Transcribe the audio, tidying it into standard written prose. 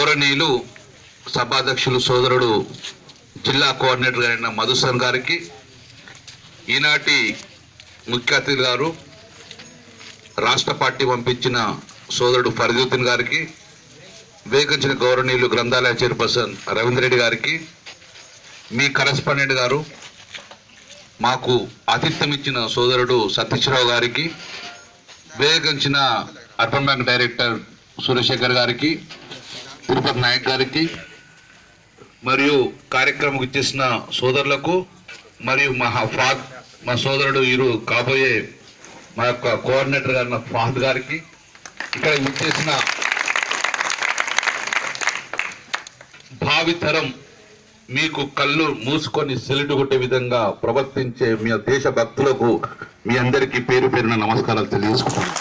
గౌరవనీయులు సభాధ్యక్షులు సోదరుడు జిల్లా కోఆర్డినేటర్ గారైన మధుసూదన్ గారికి, ఈనాటి ముఖ్య అతిథి గారు రాష్ట్ర పార్టీ పంపించిన సోదరుడు ఫరీదుద్దీన్ గారికి, వేగించిన గౌరవనీయులు గ్రంథాలయ చైర్పర్సన్ రవీంద్ర రెడ్డి గారికి, మీ కరెస్పాండెంట్ గారు మాకు ఆతిథ్యం ఇచ్చిన సోదరుడు సతీశ్రావు గారికి, వేగించిన అర్బన్ బ్యాంక్ డైరెక్టర్ సూర్యశేఖర్ గారికి, తిరుపతి నాయక్ గారికి, మరియు కార్యక్రమం ఇచ్చేసిన సోదరులకు, మరియు మా సోదరుడు కాబోయే మా యొక్క కోఆర్డినేటర్ గారు ఫాద్ గారికి, ఇక్కడ ఇచ్చేసిన భావితరం మీకు కళ్ళు మూసుకొని సెల్యూట్ కొట్టే విధంగా ప్రవర్తించే మీ దేశ భక్తులకు మీ అందరికీ పేరు పేరున నమస్కారాలు తెలియజేసుకుంటున్నాను.